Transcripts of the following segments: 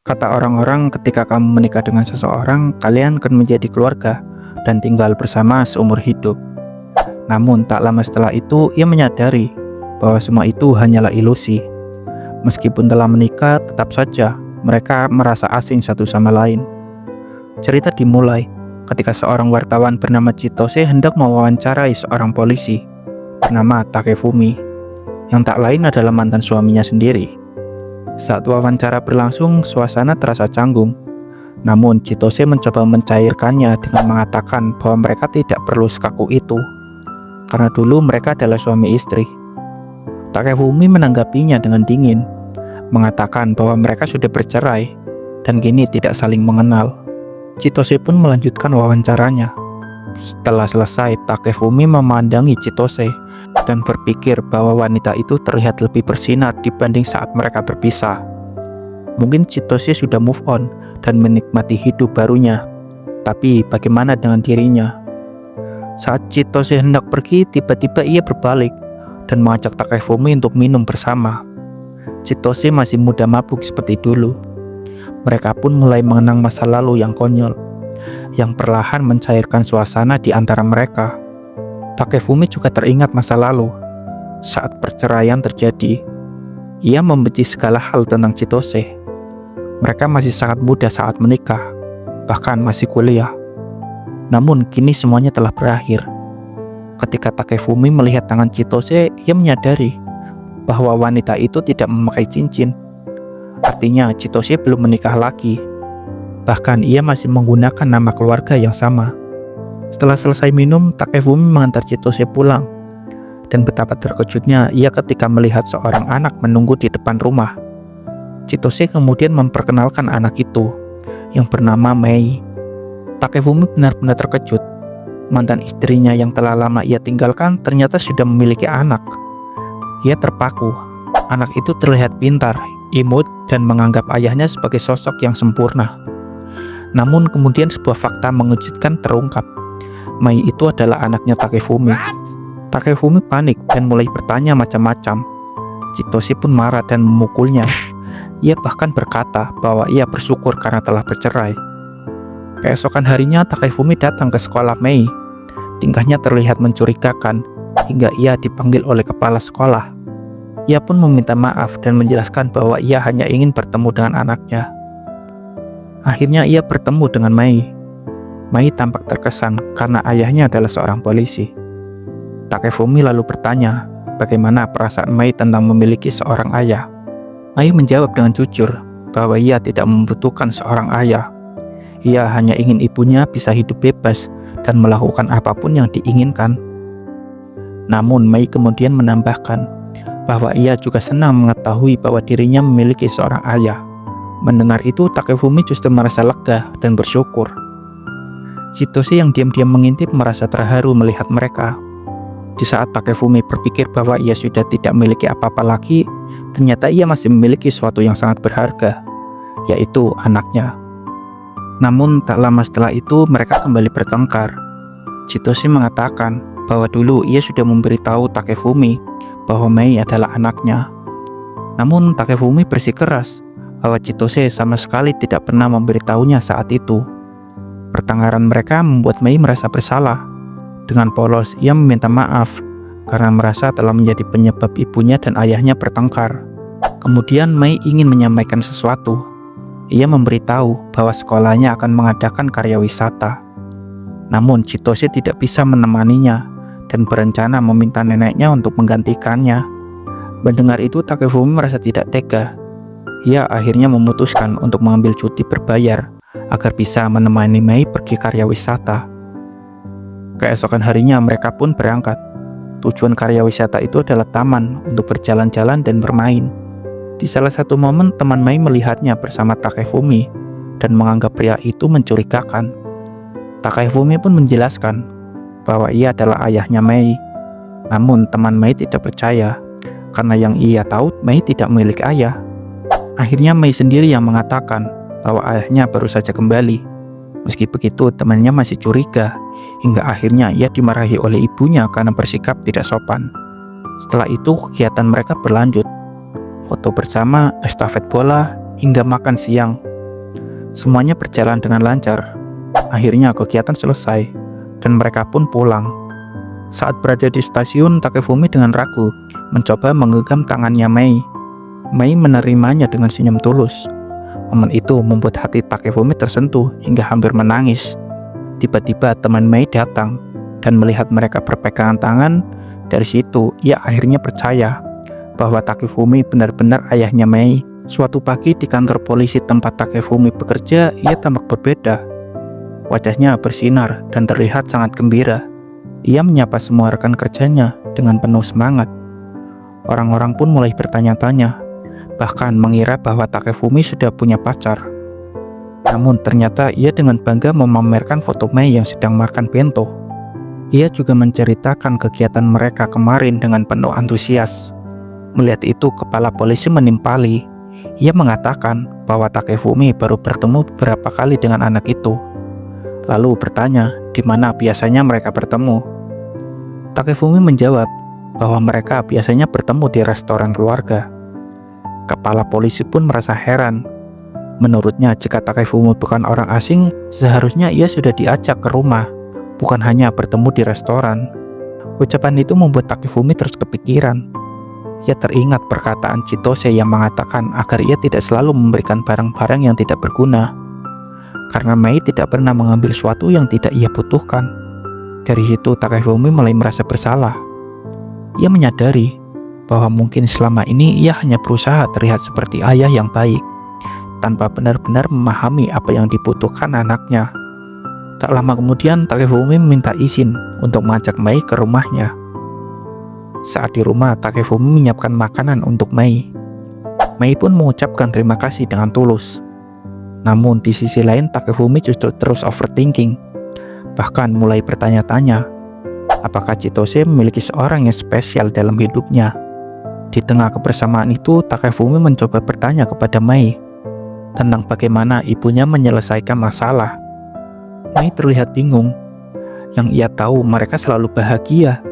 Kata orang-orang, ketika kamu menikah dengan seseorang, kalian akan menjadi keluarga dan tinggal bersama seumur hidup. Namun, tak lama setelah itu, ia menyadari bahwa semua itu hanyalah ilusi. Meskipun telah menikah, tetap saja mereka merasa asing satu sama lain. Cerita dimulai ketika seorang wartawan bernama Chitose hendak mewawancarai seorang polisi bernama Takefumi, yang tak lain adalah mantan suaminya sendiri. Saat wawancara berlangsung, suasana terasa canggung. Namun, Chitose mencoba mencairkannya dengan mengatakan bahwa mereka tidak perlu sekaku itu, karena dulu mereka adalah suami istri. Takefumi menanggapinya dengan dingin, mengatakan bahwa mereka sudah bercerai dan kini tidak saling mengenal. Chitose pun melanjutkan wawancaranya. Setelah selesai, Takefumi memandangi Chitose dan berpikir bahwa wanita itu terlihat lebih bersinar dibanding saat mereka berpisah. Mungkin Chitose sudah move on dan menikmati hidup barunya. Tapi bagaimana dengan dirinya? Saat Chitose hendak pergi, tiba-tiba ia berbalik dan mengajak Takefumi untuk minum bersama. Chitose masih muda mabuk seperti dulu. Mereka pun mulai mengenang masa lalu yang konyol, yang perlahan mencairkan suasana di antara mereka. Takefumi juga teringat masa lalu. Saat perceraian terjadi, ia membenci segala hal tentang Chitose. Mereka masih sangat muda saat menikah, bahkan masih kuliah. Namun kini semuanya telah berakhir. Ketika Takefumi melihat tangan Chitose, ia menyadari bahwa wanita itu tidak memakai cincin. Artinya Chitose belum menikah lagi. Bahkan ia masih menggunakan nama keluarga yang sama. Setelah selesai minum, Takefumi mengantar Chitose pulang. Dan betapa terkejutnya ia ketika melihat seorang anak menunggu di depan rumah. Chitose kemudian memperkenalkan anak itu, yang bernama Mei. Takefumi benar-benar terkejut. Mantan istrinya yang telah lama ia tinggalkan ternyata sudah memiliki anak. Ia terpaku. Anak itu terlihat pintar, imut, dan menganggap ayahnya sebagai sosok yang sempurna. Namun kemudian sebuah fakta mengejutkan terungkap. Mei itu adalah anaknya Takefumi. Takefumi panik dan mulai bertanya macam-macam. Chitose pun marah dan memukulnya. Ia bahkan berkata bahwa ia bersyukur karena telah bercerai. Keesokan harinya Takefumi datang ke sekolah Mei. Tingkahnya terlihat mencurigakan hingga ia dipanggil oleh kepala sekolah. Ia pun meminta maaf dan menjelaskan bahwa ia hanya ingin bertemu dengan anaknya. Akhirnya ia bertemu dengan Mei. Mei tampak terkesan karena ayahnya adalah seorang polisi. Takefumi lalu bertanya bagaimana perasaan Mei tentang memiliki seorang ayah. Mei menjawab dengan jujur bahwa ia tidak membutuhkan seorang ayah. Ia hanya ingin ibunya bisa hidup bebas dan melakukan apapun yang diinginkan. Namun Mei kemudian menambahkan bahwa ia juga senang mengetahui bahwa dirinya memiliki seorang ayah. Mendengar itu, Takefumi justru merasa lega dan bersyukur. Chitose yang diam-diam mengintip merasa terharu melihat mereka. Di saat Takefumi berpikir bahwa ia sudah tidak memiliki apa-apa lagi, ternyata ia masih memiliki sesuatu yang sangat berharga, yaitu anaknya. Namun tak lama setelah itu mereka kembali bertengkar. Chitose mengatakan bahwa dulu ia sudah memberitahu Takefumi bahwa Mei adalah anaknya. Namun Takefumi bersikeras bahwa Chitose sama sekali tidak pernah memberitahunya saat itu. Pertengkaran mereka membuat Mei merasa bersalah. Dengan polos ia meminta maaf karena merasa telah menjadi penyebab ibunya dan ayahnya bertengkar. Kemudian Mei ingin menyampaikan sesuatu. Ia memberitahu bahwa sekolahnya akan mengadakan karya wisata. Namun Chitose tidak bisa menemaninya dan berencana meminta neneknya untuk menggantikannya. Mendengar itu, Takefumi merasa tidak tega. Ia akhirnya memutuskan untuk mengambil cuti berbayar agar bisa menemani Mei pergi karya wisata. Keesokan harinya mereka pun berangkat. Tujuan karya wisata itu adalah taman untuk berjalan-jalan dan bermain. Di salah satu momen, teman Mei melihatnya bersama Takefumi dan menganggap pria itu mencurigakan. Takefumi pun menjelaskan bahwa ia adalah ayahnya Mei. Namun teman Mei tidak percaya karena yang ia tahu Mei tidak memiliki ayah. Akhirnya Mei sendiri yang mengatakan bahwa ayahnya baru saja kembali. Meski begitu, temannya masih curiga hingga akhirnya ia dimarahi oleh ibunya karena bersikap tidak sopan. Setelah itu kegiatan mereka berlanjut. Foto bersama, estafet bola, hingga makan siang. Semuanya berjalan dengan lancar. Akhirnya kegiatan selesai, dan mereka pun pulang. Saat berada di stasiun, Takefumi dengan ragu mencoba menggenggam tangannya Mei. Mei menerimanya dengan senyum tulus. Momen itu membuat hati Takefumi tersentuh hingga hampir menangis. Tiba-tiba teman Mei datang, dan melihat mereka berpegangan tangan. Dari situ, ia akhirnya percaya bahwa Takefumi benar-benar ayahnya Mei. Suatu pagi di kantor polisi tempat Takefumi bekerja, ia tampak berbeda. Wajahnya bersinar dan terlihat sangat gembira. Ia menyapa semua rekan kerjanya dengan penuh semangat. Orang-orang pun mulai bertanya-tanya, bahkan mengira bahwa Takefumi sudah punya pacar. Namun ternyata ia dengan bangga memamerkan foto Mei yang sedang makan bento. Ia juga menceritakan kegiatan mereka kemarin dengan penuh antusias. Melihat itu, kepala polisi menimpali. Ia mengatakan bahwa Takefumi baru bertemu beberapa kali dengan anak itu. Lalu bertanya di mana biasanya mereka bertemu. Takefumi menjawab bahwa mereka biasanya bertemu di restoran keluarga. Kepala polisi pun merasa heran. Menurutnya, jika Takefumi bukan orang asing, seharusnya ia sudah diajak ke rumah, bukan hanya bertemu di restoran. Ucapan itu membuat Takefumi terus kepikiran. Ia teringat perkataan Chitose yang mengatakan agar ia tidak selalu memberikan barang-barang yang tidak berguna, karena Mei tidak pernah mengambil sesuatu yang tidak ia butuhkan. Dari situ Takefumi mulai merasa bersalah. Ia menyadari bahwa mungkin selama ini ia hanya berusaha terlihat seperti ayah yang baik, tanpa benar-benar memahami apa yang dibutuhkan anaknya. Tak lama kemudian Takefumi meminta izin untuk mengajak Mei ke rumahnya. Saat di rumah, Takefumi menyiapkan makanan untuk Mei. Mei pun mengucapkan terima kasih dengan tulus. Namun di sisi lain, Takefumi justru terus overthinking, bahkan mulai bertanya-tanya, apakah Chitose memiliki seorang yang spesial dalam hidupnya. Di tengah kebersamaan itu, Takefumi mencoba bertanya kepada Mei tentang bagaimana ibunya menyelesaikan masalah. Mei terlihat bingung. Yang ia tahu, mereka selalu bahagia.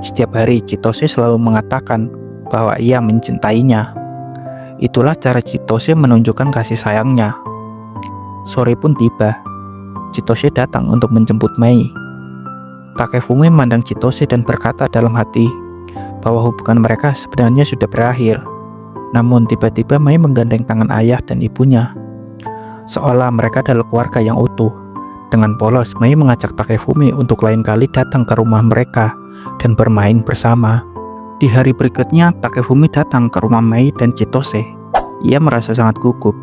Setiap hari Chitose selalu mengatakan bahwa ia mencintainya. Itulah cara Chitose menunjukkan kasih sayangnya. Sore pun tiba. Chitose datang untuk menjemput Mei. Takefumi memandang Chitose dan berkata dalam hati bahwa hubungan mereka sebenarnya sudah berakhir. Namun tiba-tiba Mei menggandeng tangan ayah dan ibunya, seolah mereka adalah keluarga yang utuh. Dengan polos, Mei mengajak Takefumi untuk lain kali datang ke rumah mereka dan bermain bersama. Di hari berikutnya, Takefumi datang ke rumah Mei dan Chitose. Ia merasa sangat gugup.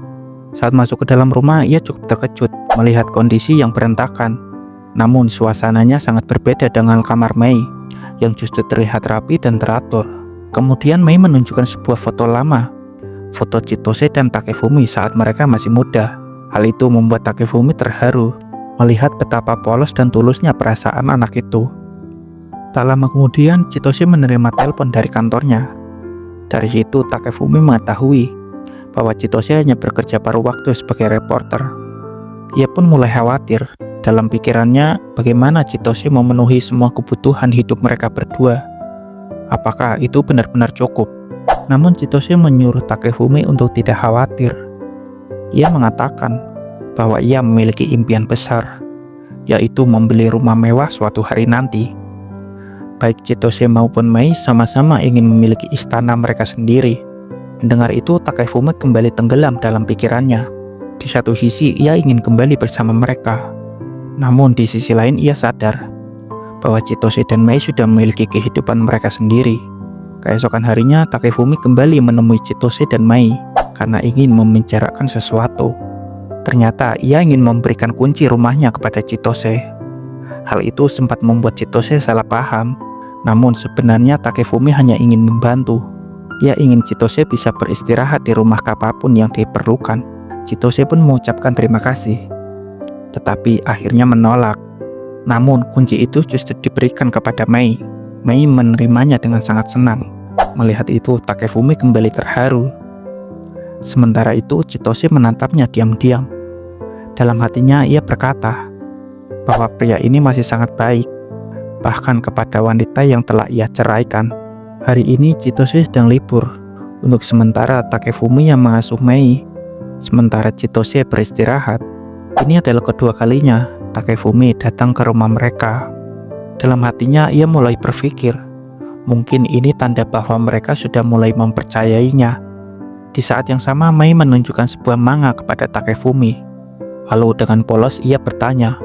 Saat masuk ke dalam rumah, ia cukup terkejut melihat kondisi yang berantakan. Namun suasananya sangat berbeda dengan kamar Mei yang justru terlihat rapi dan teratur. Kemudian Mei menunjukkan sebuah foto lama, foto Chitose dan Takefumi saat mereka masih muda. Hal itu membuat Takefumi terharu melihat betapa polos dan tulusnya perasaan anak itu. Tak lama kemudian, Chitose menerima telepon dari kantornya. Dari situ, Takefumi mengetahui bahwa Chitose hanya bekerja paruh waktu sebagai reporter. Ia pun mulai khawatir. Dalam pikirannya, bagaimana Chitose memenuhi semua kebutuhan hidup mereka berdua. Apakah itu benar-benar cukup? Namun Chitose menyuruh Takefumi untuk tidak khawatir. Ia mengatakan bahwa ia memiliki impian besar, yaitu membeli rumah mewah suatu hari nanti. Baik Chitose maupun Mei sama-sama ingin memiliki istana mereka sendiri. Mendengar itu, Takefumi kembali tenggelam dalam pikirannya. Di satu sisi, ia ingin kembali bersama mereka. Namun di sisi lain, ia sadar bahwa Chitose dan Mei sudah memiliki kehidupan mereka sendiri. Keesokan harinya, Takefumi kembali menemui Chitose dan Mei karena ingin membicarakan sesuatu. Ternyata ia ingin memberikan kunci rumahnya kepada Chitose. Hal itu sempat membuat Chitose salah paham. Namun sebenarnya Takefumi hanya ingin membantu. Ia ingin Chitose bisa beristirahat di rumah kapanpun yang diperlukan. Chitose pun mengucapkan terima kasih, tetapi akhirnya menolak. Namun kunci itu justru diberikan kepada Mei. Mei menerimanya dengan sangat senang. Melihat itu, Takefumi kembali terharu. Sementara itu, Chitose menatapnya diam-diam. Dalam hatinya ia berkata bahwa pria ini masih sangat baik, bahkan kepada wanita yang telah ia ceraikan. Hari ini Chitose sedang libur. Untuk sementara Takefumi yang mengasuh Mei, sementara Chitose beristirahat. Ini adalah kedua kalinya Takefumi datang ke rumah mereka. Dalam hatinya ia mulai berpikir, mungkin ini tanda bahwa mereka sudah mulai mempercayainya. Di saat yang sama, Mei menunjukkan sebuah manga kepada Takefumi. Lalu dengan polos ia bertanya,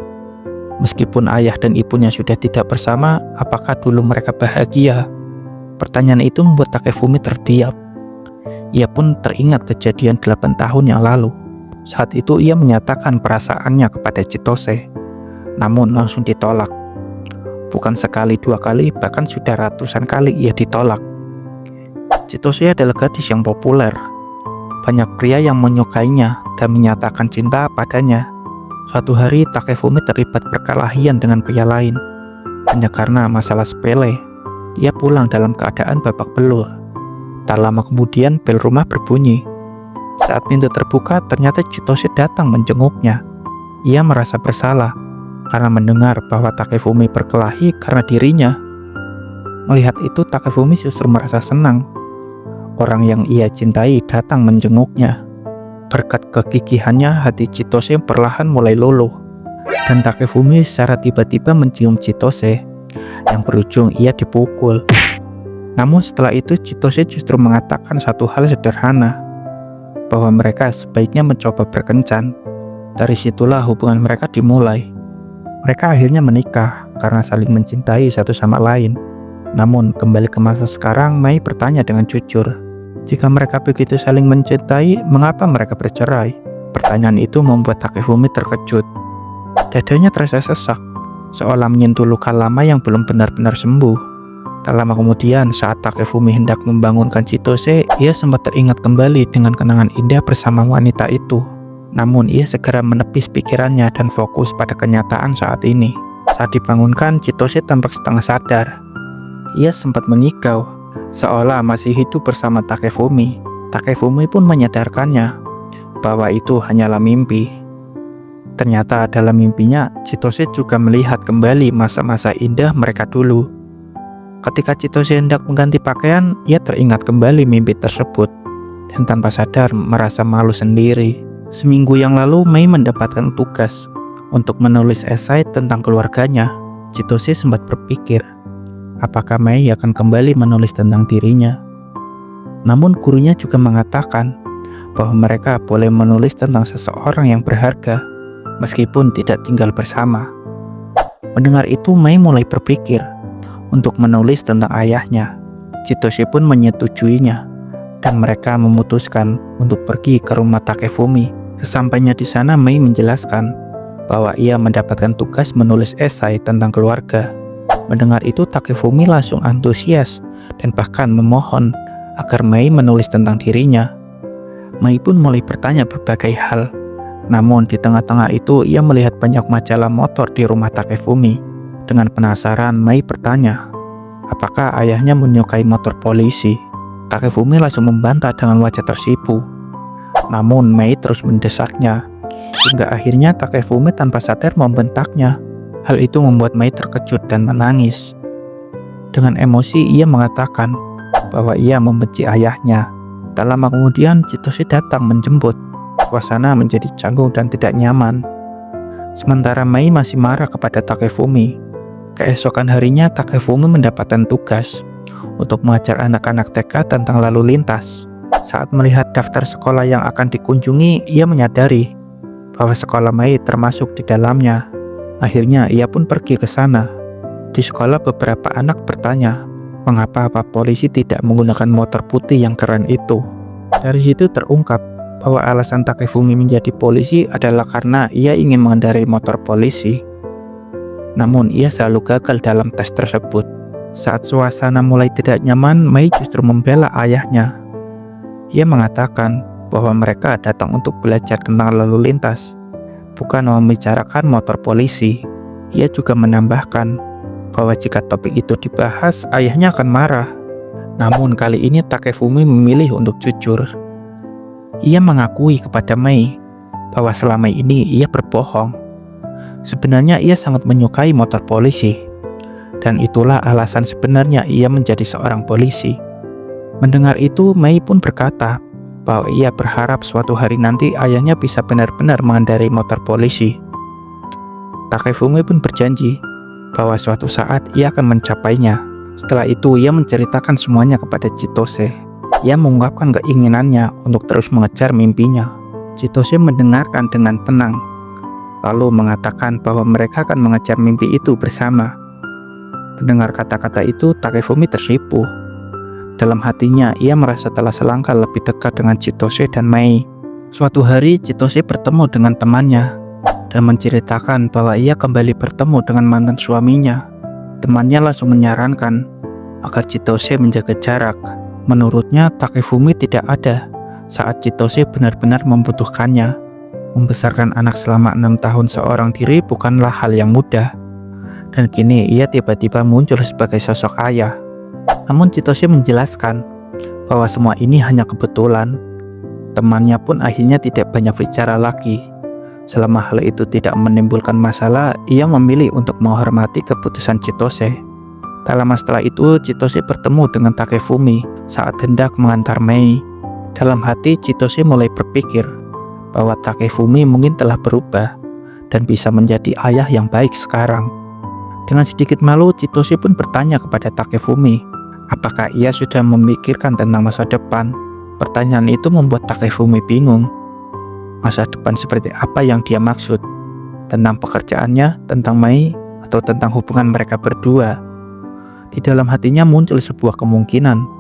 meskipun ayah dan ibunya sudah tidak bersama, apakah dulu mereka bahagia? Pertanyaan itu membuat Takefumi terdiam. Ia pun teringat kejadian 8 tahun yang lalu. Saat itu ia menyatakan perasaannya kepada Chitose, namun langsung ditolak. Bukan sekali, dua kali, bahkan sudah ratusan kali ia ditolak. Chitose adalah gadis yang populer. Banyak pria yang menyukainya dan menyatakan cinta padanya. Suatu hari Takefumi terlibat perkelahian dengan pria lain. Hanya karena masalah sepele, ia pulang dalam keadaan babak belur. Tak lama kemudian bel rumah berbunyi. Saat pintu terbuka, ternyata Chitose datang menjenguknya. Ia merasa bersalah karena mendengar bahwa Takefumi berkelahi karena dirinya. Melihat itu, Takefumi justru merasa senang. Orang yang ia cintai datang menjenguknya. Berkat kegigihannya, hati Chitose perlahan mulai luluh. Dan Takefumi secara tiba-tiba mencium Chitose, yang berujung ia dipukul. Namun setelah itu Chitose justru mengatakan satu hal sederhana, bahwa mereka sebaiknya mencoba berkencan. Dari situlah hubungan mereka dimulai. Mereka akhirnya menikah karena saling mencintai satu sama lain. Namun kembali ke masa sekarang, Mei bertanya dengan jujur, jika mereka begitu saling mencintai, mengapa mereka bercerai? Pertanyaan itu membuat Takefumi terkejut. Dadanya terasa sesak, seolah menyentuh luka lama yang belum benar-benar sembuh. Tak lama kemudian, saat Takefumi hendak membangunkan Chitose, ia sempat teringat kembali dengan kenangan indah bersama wanita itu. Namun ia segera menepis pikirannya dan fokus pada kenyataan saat ini. Saat dibangunkan, Chitose tampak setengah sadar. Ia sempat mengigau, seolah masih hidup bersama Takefumi. Takefumi pun menyadarkannya bahwa itu hanyalah mimpi. Ternyata dalam mimpinya, Chitose juga melihat kembali masa-masa indah mereka dulu. Ketika Chitose hendak mengganti pakaian, ia teringat kembali mimpi tersebut dan tanpa sadar merasa malu sendiri. Seminggu yang lalu, Mei mendapatkan tugas untuk menulis esai tentang keluarganya. Chitose sempat berpikir, apakah Mei akan kembali menulis tentang dirinya? Namun gurunya juga mengatakan bahwa mereka boleh menulis tentang seseorang yang berharga, meskipun tidak tinggal bersama. Mendengar itu, Mei mulai berpikir untuk menulis tentang ayahnya. Chitose pun menyetujuinya, dan mereka memutuskan untuk pergi ke rumah Takefumi. Sesampainya di sana, Mei menjelaskan bahwa ia mendapatkan tugas menulis esai tentang keluarga. Mendengar itu, Takefumi langsung antusias dan bahkan memohon agar Mei menulis tentang dirinya. Mei pun mulai bertanya berbagai hal. Namun di tengah-tengah itu, ia melihat banyak majalah motor di rumah Takefumi. Dengan penasaran, Mei bertanya, apakah ayahnya menyukai motor polisi? Takefumi langsung membantah dengan wajah tersipu. Namun Mei terus mendesaknya, hingga akhirnya Takefumi tanpa sadar membentaknya. Hal itu membuat Mei terkejut dan menangis. Dengan emosi ia mengatakan bahwa ia membenci ayahnya. Tak lama kemudian Chitose datang menjemput. Suasana menjadi canggung dan tidak nyaman. Sementara Mei masih marah kepada Takefumi. Keesokan harinya Takefumi mendapatkan tugas untuk mengajar anak-anak TK tentang lalu lintas. Saat melihat daftar sekolah yang akan dikunjungi, ia menyadari bahwa sekolah Mei termasuk di dalamnya. Akhirnya ia pun pergi ke sana. Di sekolah beberapa anak bertanya, mengapa Pak Polisi tidak menggunakan motor putih yang keren itu? Dari situ terungkap bahwa alasan Takefumi menjadi polisi adalah karena ia ingin mengendarai motor polisi. Namun ia selalu gagal dalam tes tersebut. Saat suasana mulai tidak nyaman, Mei justru membela ayahnya. Ia mengatakan bahwa mereka datang untuk belajar tentang lalu lintas, bukan membicarakan motor polisi. Ia juga menambahkan bahwa jika topik itu dibahas, ayahnya akan marah. Namun kali ini Takefumi memilih untuk jujur. Ia mengakui kepada Mei bahwa selama ini ia berbohong. Sebenarnya ia sangat menyukai motor polisi, dan itulah alasan sebenarnya ia menjadi seorang polisi. Mendengar itu, Mei pun berkata bahwa ia berharap suatu hari nanti ayahnya bisa benar-benar mengendarai motor polisi. Takefumi pun berjanji bahwa suatu saat ia akan mencapainya. Setelah itu ia menceritakan semuanya kepada Chitose. Ia mengungkapkan keinginannya untuk terus mengejar mimpinya. Chitose mendengarkan dengan tenang, lalu mengatakan bahwa mereka akan mengejar mimpi itu bersama. Mendengar kata-kata itu, Takefumi tersipu. Dalam hatinya, ia merasa telah selangkah lebih dekat dengan Chitose dan Mei. Suatu hari, Chitose bertemu dengan temannya dan menceritakan bahwa ia kembali bertemu dengan mantan suaminya. Temannya langsung menyarankan agar Chitose menjaga jarak. Menurutnya, Takefumi tidak ada saat Chitose benar-benar membutuhkannya. Membesarkan anak selama 6 tahun seorang diri bukanlah hal yang mudah. Dan kini ia tiba-tiba muncul sebagai sosok ayah. Namun Chitose menjelaskan bahwa semua ini hanya kebetulan. Temannya pun akhirnya tidak banyak bicara lagi. Selama hal itu tidak menimbulkan masalah, ia memilih untuk menghormati keputusan Chitose. Tak lama setelah itu, Chitose bertemu dengan Takefumi saat hendak mengantar Mei. Dalam hati, Chitose mulai berpikir bahwa Takefumi mungkin telah berubah dan bisa menjadi ayah yang baik sekarang. Dengan sedikit malu, Chitose pun bertanya kepada Takefumi apakah ia sudah memikirkan tentang masa depan. Pertanyaan itu membuat Takefumi bingung. Masa depan seperti apa yang dia maksud? Tentang pekerjaannya, tentang Mei, atau tentang hubungan mereka berdua? Di dalam hatinya muncul sebuah kemungkinan.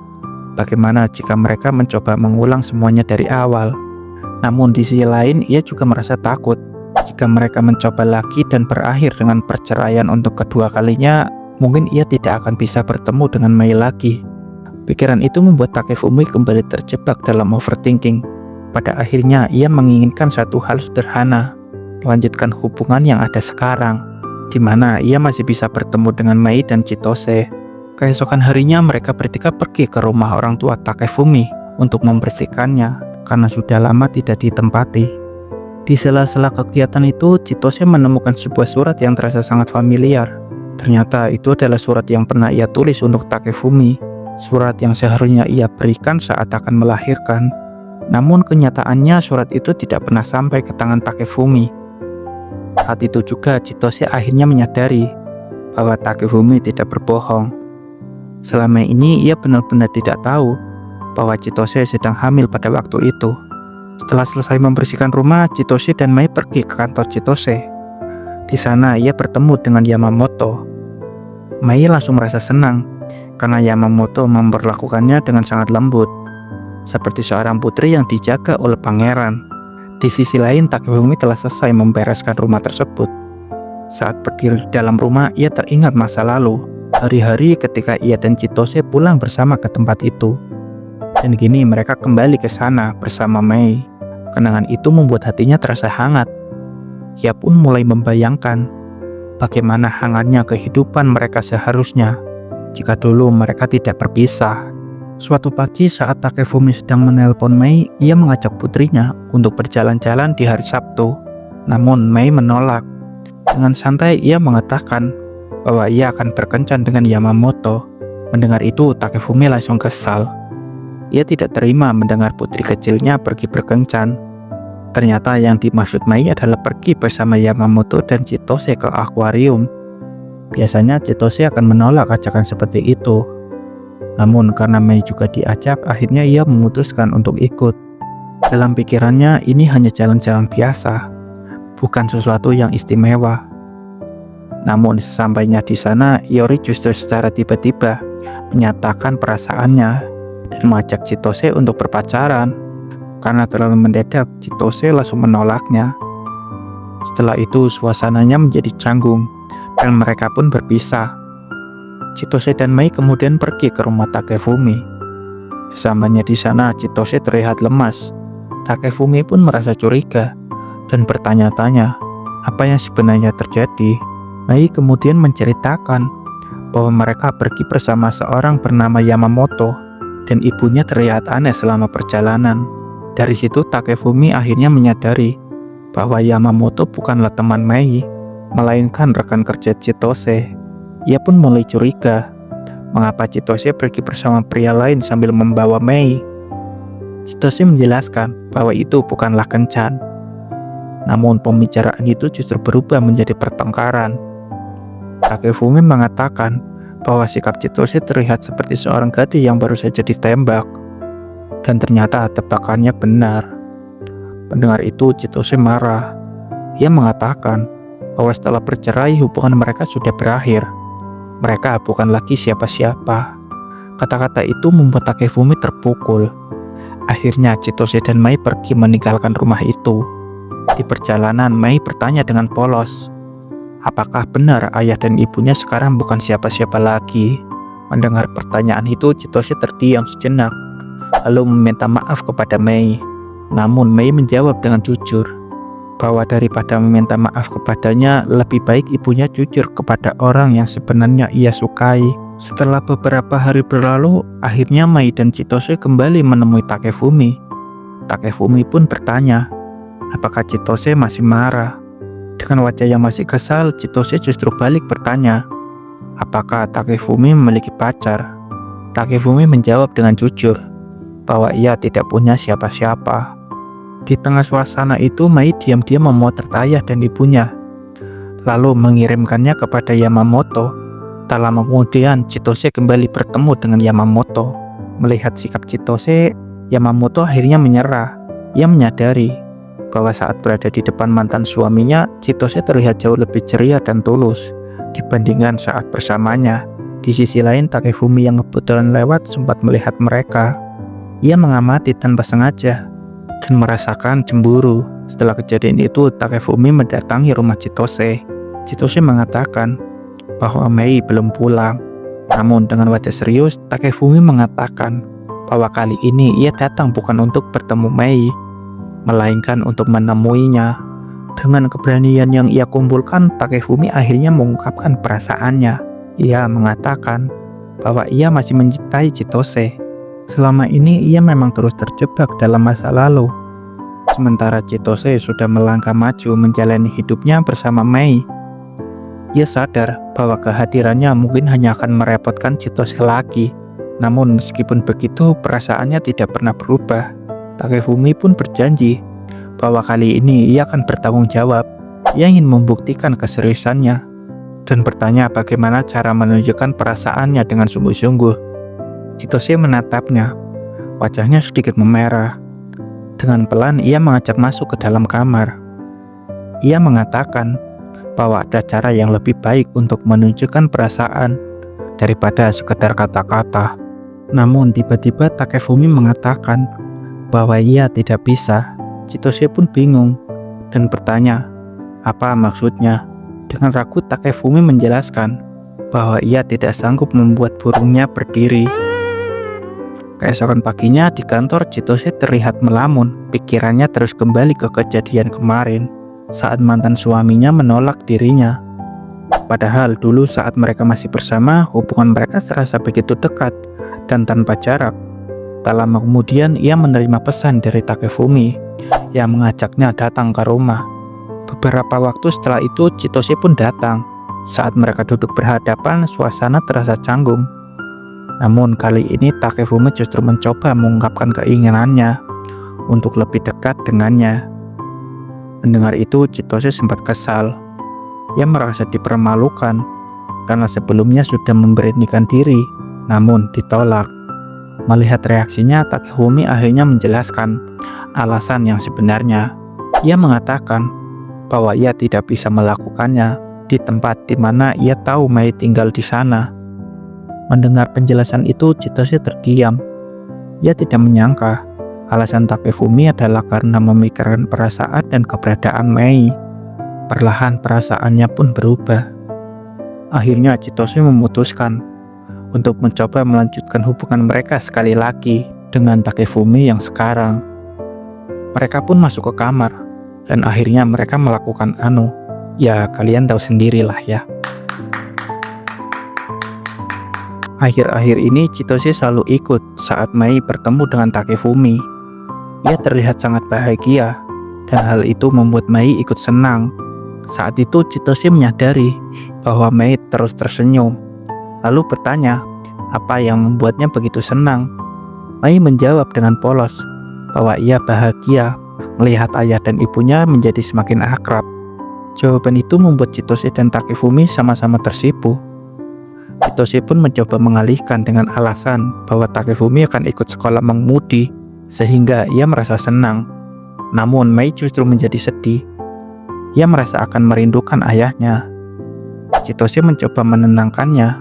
Bagaimana jika mereka mencoba mengulang semuanya dari awal? Namun di sisi lain, ia juga merasa takut. Jika mereka mencoba lagi dan berakhir dengan perceraian untuk kedua kalinya, mungkin ia tidak akan bisa bertemu dengan Mei lagi. Pikiran itu membuat Takefumi kembali terjebak dalam overthinking. Pada akhirnya, ia menginginkan satu hal sederhana, melanjutkan hubungan yang ada sekarang, di mana ia masih bisa bertemu dengan Mei dan Chitose. Keesokan harinya, mereka bertiga pergi ke rumah orang tua Takefumi untuk membersihkannya, karena sudah lama tidak ditempati. Di sela-sela kegiatan itu, Chitose menemukan sebuah surat yang terasa sangat familiar. Ternyata itu adalah surat yang pernah ia tulis untuk Takefumi, surat yang seharusnya ia berikan saat akan melahirkan. Namun kenyataannya surat itu tidak pernah sampai ke tangan Takefumi. Saat itu juga Chitose akhirnya menyadari bahwa Takefumi tidak berbohong. Selama ini ia benar-benar tidak tahu bahwa Chitose sedang hamil pada waktu itu. Setelah selesai membersihkan rumah, Chitose dan Mei pergi ke kantor Chitose. Di sana ia bertemu dengan Yamamoto. Mei langsung merasa senang karena Yamamoto memperlakukannya dengan sangat lembut, seperti seorang putri yang dijaga oleh pangeran. Di sisi lain, Takefumi telah selesai membereskan rumah tersebut. Saat berdiri di dalam rumah, ia teringat masa lalu, hari-hari ketika ia dan Chitose pulang bersama ke tempat itu. Dan kini mereka kembali ke sana bersama Mei. Kenangan itu membuat hatinya terasa hangat. Ia pun mulai membayangkan bagaimana hangatnya kehidupan mereka seharusnya jika dulu mereka tidak berpisah. Suatu pagi saat Takefumi sedang menelpon Mei, ia mengajak putrinya untuk berjalan-jalan di hari Sabtu. Namun Mei menolak. Dengan santai ia mengatakan bahwa ia akan berkencan dengan Yamamoto. Mendengar itu, Takefumi langsung kesal. Ia tidak terima mendengar putri kecilnya pergi berkencan. Ternyata yang dimaksud Mei adalah pergi bersama Yamamoto dan Chitose ke akuarium. Biasanya Chitose akan menolak ajakan seperti itu. Namun karena Mei juga diajak, akhirnya ia memutuskan untuk ikut. Dalam pikirannya ini hanya jalan-jalan biasa, bukan sesuatu yang istimewa. Namun sesampainya di sana, Iori justru secara tiba-tiba menyatakan perasaannya dan mengajak Chitose untuk berpacaran. Karena terlalu mendadak, Chitose langsung menolaknya. Setelah itu suasananya menjadi canggung dan mereka pun berpisah. Chitose dan Mei kemudian pergi ke rumah Takefumi. Sesampainya di sana, Chitose terlihat lemas. Takefumi pun merasa curiga dan bertanya-tanya apa yang sebenarnya terjadi. Mei kemudian menceritakan bahwa mereka pergi bersama seorang bernama Yamamoto dan ibunya terlihat aneh selama perjalanan. Dari situ Takefumi akhirnya menyadari bahwa Yamamoto bukanlah teman Mei, melainkan rekan kerja Chitose. Ia pun mulai curiga mengapa Chitose pergi bersama pria lain sambil membawa Mei. Chitose menjelaskan bahwa itu bukanlah kencan. Namun pembicaraan itu justru berubah menjadi pertengkaran. Takefumi mengatakan bahwa sikap Chitose terlihat seperti seorang gadis yang baru saja ditembak. Dan ternyata tebakannya benar. Mendengar itu Chitose marah. Ia mengatakan bahwa setelah bercerai hubungan mereka sudah berakhir. Mereka bukan lagi siapa-siapa. Kata-kata itu membuat Takefumi terpukul. Akhirnya Chitose dan Mai pergi meninggalkan rumah itu. Di perjalanan Mai bertanya dengan polos, apakah benar ayah dan ibunya sekarang bukan siapa-siapa lagi? Mendengar pertanyaan itu Chitose terdiam sejenak, lalu meminta maaf kepada Mai. Namun Mai menjawab dengan jujur bahwa daripada meminta maaf kepadanya, lebih baik ibunya jujur kepada orang yang sebenarnya ia sukai. Setelah beberapa hari berlalu, akhirnya Mai dan Chitose kembali menemui Takefumi. Takefumi pun bertanya, apakah Chitose masih marah? Dengan wajah yang masih kesal, Chitose justru balik bertanya, apakah Takefumi memiliki pacar? Takefumi menjawab dengan jujur bahwa ia tidak punya siapa-siapa. Di tengah suasana itu, Mai diam-diam memotret ayah dan ibunya, lalu mengirimkannya kepada Yamamoto. Tak lama kemudian, Chitose kembali bertemu dengan Yamamoto. Melihat sikap Chitose, Yamamoto akhirnya menyerah. Ia menyadari bahwa saat berada di depan mantan suaminya, Chitose terlihat jauh lebih ceria dan tulus dibandingkan saat bersamanya. Di sisi lain, Takefumi yang kebetulan lewat sempat melihat mereka. Ia mengamati tanpa sengaja dan merasakan cemburu. Setelah kejadian itu, Takefumi mendatangi rumah Chitose. Chitose mengatakan bahwa Mai belum pulang. Namun dengan wajah serius, Takefumi mengatakan bahwa kali ini ia datang bukan untuk bertemu Mai, melainkan untuk menemuinya. Dengan keberanian yang ia kumpulkan, Takefumi akhirnya mengungkapkan perasaannya. Ia mengatakan bahwa ia masih mencintai Chitose. Selama ini ia memang terus terjebak dalam masa lalu. Sementara Chitose sudah melangkah maju menjalani hidupnya bersama Mai. Ia sadar bahwa kehadirannya mungkin hanya akan merepotkan Chitose lagi. Namun meskipun begitu, perasaannya tidak pernah berubah. Takefumi pun berjanji bahwa kali ini ia akan bertanggung jawab. Ia ingin membuktikan keseriusannya dan bertanya bagaimana cara menunjukkan perasaannya dengan sungguh-sungguh. Chitose menatapnya. Wajahnya sedikit memerah. Dengan pelan ia mengajak masuk ke dalam kamar. Ia mengatakan bahwa ada cara yang lebih baik untuk menunjukkan perasaan daripada sekedar kata-kata. Namun tiba-tiba Takefumi mengatakan bahwa ia tidak bisa. Chitose pun bingung dan bertanya, apa maksudnya? Dengan ragu Takefumi menjelaskan bahwa ia tidak sanggup membuat burungnya berdiri. Keesokan paginya di kantor, Chitose terlihat melamun. Pikirannya terus kembali ke kejadian kemarin saat mantan suaminya menolak dirinya. Padahal dulu saat mereka masih bersama, hubungan mereka serasa begitu dekat dan tanpa jarak. Tak lama kemudian ia menerima pesan dari Takefumi yang mengajaknya datang ke rumah. Beberapa waktu setelah itu Chitose pun datang. Saat mereka duduk berhadapan, suasana terasa canggung. Namun kali ini Takefumi justru mencoba mengungkapkan keinginannya untuk lebih dekat dengannya. Mendengar itu, Chitose sempat kesal. Ia merasa dipermalukan karena sebelumnya sudah memberanikan diri, namun ditolak. Melihat reaksinya, Takefumi akhirnya menjelaskan alasan yang sebenarnya. Ia mengatakan bahwa ia tidak bisa melakukannya di tempat di mana ia tahu Mai tinggal di sana. Mendengar penjelasan itu, Chitose terdiam. Ia tidak menyangka alasan Takefumi adalah karena memikirkan perasaan dan keberadaan Mai. Perlahan perasaannya pun berubah. Akhirnya Chitose memutuskan untuk mencoba melanjutkan hubungan mereka sekali lagi dengan Takefumi yang sekarang. Mereka pun masuk ke kamar dan akhirnya mereka melakukan ya kalian tahu sendirilah ya. Akhir-akhir ini Chitose selalu ikut saat Mai bertemu dengan Takefumi. Ia terlihat sangat bahagia dan hal itu membuat Mai ikut senang. Saat itu Chitose menyadari bahwa Mai terus tersenyum, lalu bertanya apa yang membuatnya begitu senang. Mai menjawab dengan polos bahwa ia bahagia melihat ayah dan ibunya menjadi semakin akrab. Jawaban itu membuat Chitose dan Takefumi sama-sama tersipu. Chitose pun mencoba mengalihkan dengan alasan bahwa Takefumi akan ikut sekolah mengemudi, sehingga ia merasa senang. Namun Mei justru menjadi sedih. Ia merasa akan merindukan ayahnya. Chitose mencoba menenangkannya,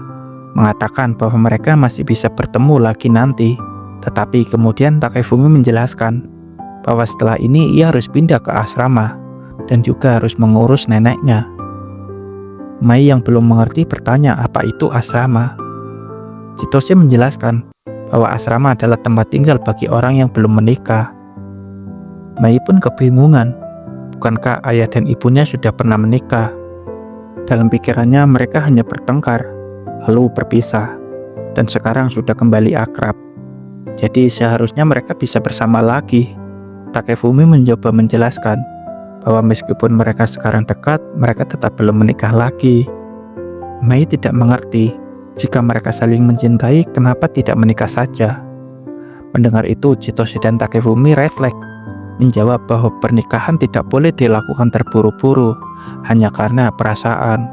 mengatakan bahwa mereka masih bisa bertemu lagi nanti. Tetapi kemudian Takefumi menjelaskan bahwa setelah ini ia harus pindah ke asrama dan juga harus mengurus neneknya. Mei yang belum mengerti bertanya apa itu asrama. Chitose menjelaskan bahwa asrama adalah tempat tinggal bagi orang yang belum menikah. Mei pun kebingungan, bukankah ayah dan ibunya sudah pernah menikah? Dalam pikirannya mereka hanya bertengkar, lalu berpisah, dan sekarang sudah kembali akrab. Jadi seharusnya mereka bisa bersama lagi. Takefumi mencoba menjelaskan bahwa meskipun mereka sekarang dekat, mereka tetap belum menikah lagi. Mei tidak mengerti, jika mereka saling mencintai, kenapa tidak menikah saja? Mendengar itu, Chitose dan Takefumi refleks, menjawab bahwa pernikahan tidak boleh dilakukan terburu-buru hanya karena perasaan.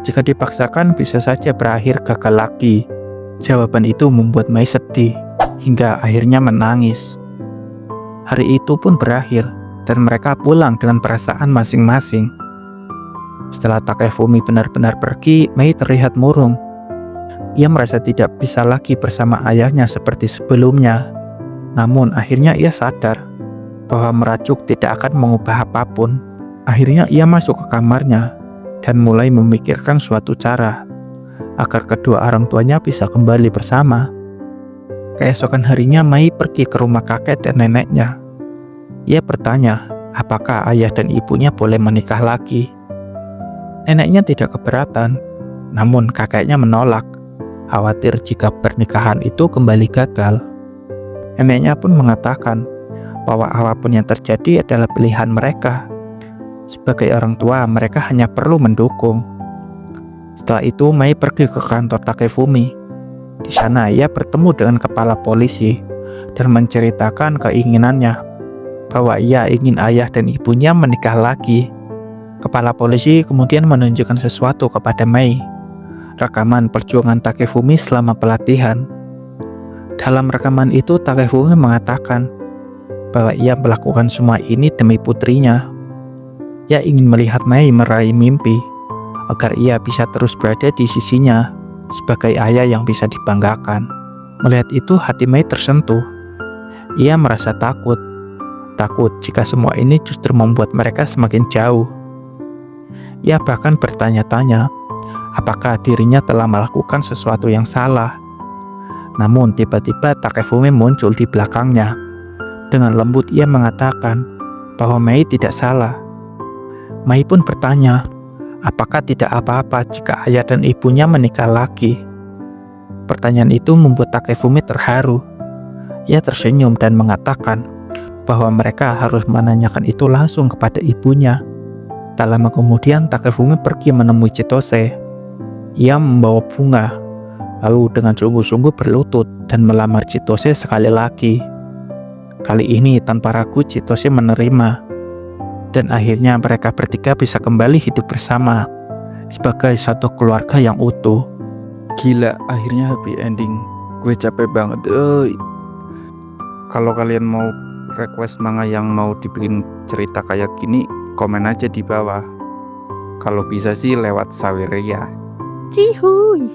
Jika dipaksakan bisa saja berakhir gagal lagi. Jawaban itu membuat Mei sedih hingga akhirnya menangis. Hari itu pun berakhir dan mereka pulang dengan perasaan masing-masing. Setelah Takefumi benar-benar pergi, Mei terlihat murung. Ia merasa tidak bisa lagi bersama ayahnya seperti sebelumnya. Namun akhirnya ia sadar bahwa meracuk tidak akan mengubah apapun. Akhirnya ia masuk ke kamarnya dan mulai memikirkan suatu cara agar kedua orang tuanya bisa kembali bersama. Keesokan harinya Mei pergi ke rumah kakek dan neneknya. Ia bertanya apakah ayah dan ibunya boleh menikah lagi. Neneknya tidak keberatan, namun kakeknya menolak, khawatir jika pernikahan itu kembali gagal. Neneknya pun mengatakan bahwa apapun yang terjadi adalah pilihan mereka. Sebagai orang tua, mereka hanya perlu mendukung. Setelah itu, Mei pergi ke kantor Takefumi. Di sana, ia bertemu dengan kepala polisi dan menceritakan keinginannya bahwa ia ingin ayah dan ibunya menikah lagi. Kepala polisi kemudian menunjukkan sesuatu kepada Mei, rekaman perjuangan Takefumi selama pelatihan. Dalam rekaman itu, Takefumi mengatakan bahwa ia melakukan semua ini demi putrinya. Ia ingin melihat Mei meraih mimpi, agar ia bisa terus berada di sisinya sebagai ayah yang bisa dibanggakan. Melihat itu hati Mei tersentuh. Ia merasa takut jika semua ini justru membuat mereka semakin jauh. Ia bahkan bertanya-tanya apakah dirinya telah melakukan sesuatu yang salah. Namun tiba-tiba Takefumi muncul di belakangnya. Dengan lembut ia mengatakan bahwa Mei tidak salah. Mei pun bertanya, apakah tidak apa-apa jika ayah dan ibunya menikah lagi? Pertanyaan itu membuat Takefumi terharu. Ia tersenyum dan mengatakan bahwa mereka harus menanyakan itu langsung kepada ibunya. Tak lama kemudian Takefumi pergi menemui Chitose. Ia membawa bunga, lalu dengan sungguh-sungguh berlutut dan melamar Chitose sekali lagi. Kali ini tanpa ragu Chitose menerima. Dan akhirnya mereka bertiga bisa kembali hidup bersama sebagai satu keluarga yang utuh. Gila, akhirnya happy ending. Gue capek banget. Kalau kalian mau request manga yang mau dibikin cerita kayak gini, komen aja di bawah. Kalau bisa sih lewat Saweria. Cihuy.